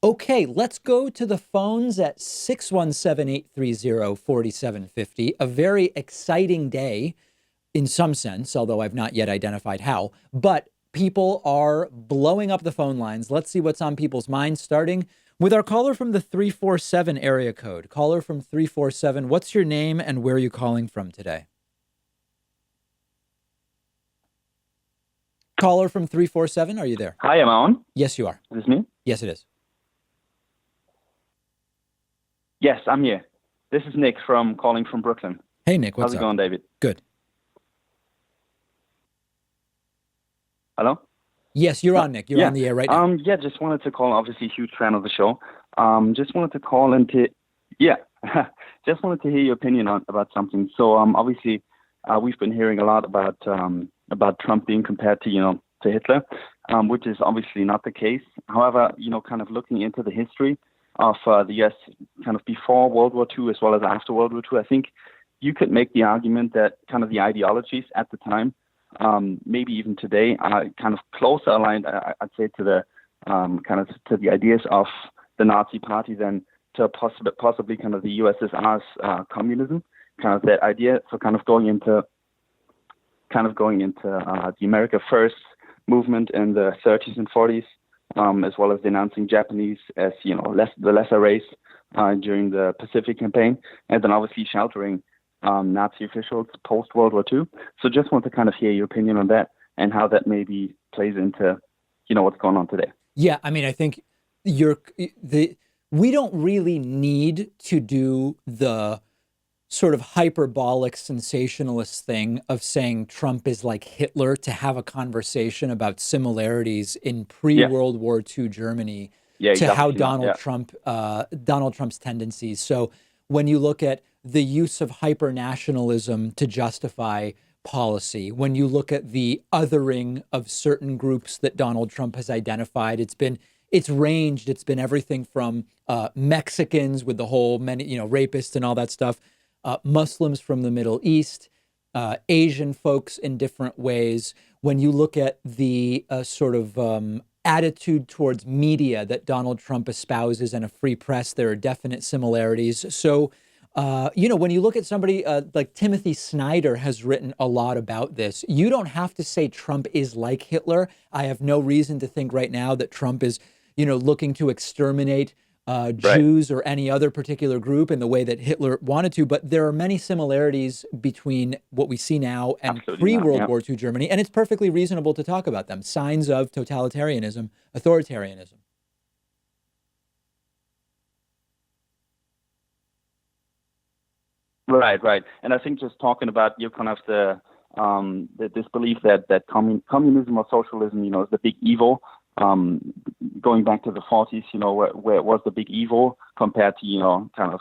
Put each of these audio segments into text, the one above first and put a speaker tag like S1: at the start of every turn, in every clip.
S1: Okay, let's go to the phones at 617-830-4750. A very exciting day in some sense, although I've not yet identified how. But people are blowing up the phone lines. Let's see what's on people's minds, starting with our caller from the 347 area code. Caller from 347, what's your name and where are you calling from today? Caller from 347, are you there?
S2: Hi, am I on?
S1: Yes, you are.
S2: Is this me?
S1: Yes, it is.
S2: Yes, I'm here. This is Nick calling from Brooklyn.
S1: Hey, Nick, what's
S2: How's it
S1: up?
S2: going, David?
S1: Good.
S2: Hello?
S1: Yes, you're on, Nick. You're on the air right now.
S2: Yeah, just wanted to call. Obviously, huge fan of the show. Just wanted to call just wanted to hear your opinion about something. So, obviously, we've been hearing a lot about Trump being compared to Hitler, which is obviously not the case. However, kind of looking into the history of the U.S. kind of before World War II as well as after World War II, I think you could make the argument that kind of the ideologies at the time, maybe even today, are kind of closer aligned, I'd say, to the kind of to the ideas of the Nazi Party than to possibly kind of the USSR's communism, kind of that idea. So kind of going into the America First movement in the 30s and 40s, as well as denouncing Japanese as the lesser race during the Pacific Campaign, and then obviously sheltering Nazi officials post World War II. So just want to kind of hear your opinion on that and how that maybe plays into what's going on today.
S1: Yeah, I mean, I think we don't really need to do the sort of hyperbolic sensationalist thing of saying Trump is like Hitler to have a conversation about similarities in pre-World War II Germany to how Donald Trump's tendencies. So when you look at the use of hyper-nationalism to justify policy, when you look at the othering of certain groups that Donald Trump has identified, it's ranged. It's been everything from Mexicans with the whole rapists and all that stuff, Muslims from the Middle East, Asian folks in different ways. When you look at the sort of attitude towards media that Donald Trump espouses and a free press, there are definite similarities. So, when you look at somebody like Timothy Snyder has written a lot about this, you don't have to say Trump is like Hitler. I have no reason to think right now that Trump is, looking to exterminate Jews or any other particular group in the way that Hitler wanted to. But there are many similarities between what we see now and pre-World War II Germany, and it's perfectly reasonable to talk about them. Signs of totalitarianism, authoritarianism.
S2: Right. And I think just talking about kind of this belief that communism or socialism, is the big evil. Going back to the 40s, where it was the big evil compared to, kind of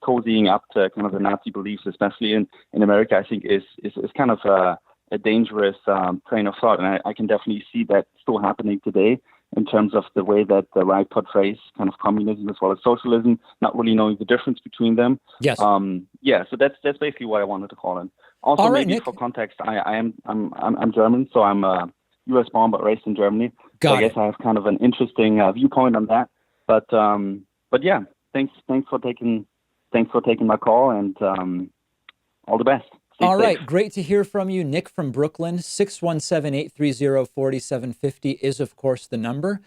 S2: cozying up to kind of the Nazi beliefs, especially in America, I think is kind of a dangerous train of thought. And I can definitely see that still happening today in terms of the way that the right portrays kind of communism as well as socialism, not really knowing the difference between them.
S1: Yes.
S2: So that's basically what I wanted to call in. Also,
S1: all right,
S2: maybe
S1: Nick.
S2: for context, I'm German, so I'm U.S. born but raised in Germany. So I guess I have kind of an interesting viewpoint on that. But yeah, thanks for taking my call, and all the best.
S1: All right, great to hear from you, Nick from Brooklyn. 617-830-4750 is, of course, the number.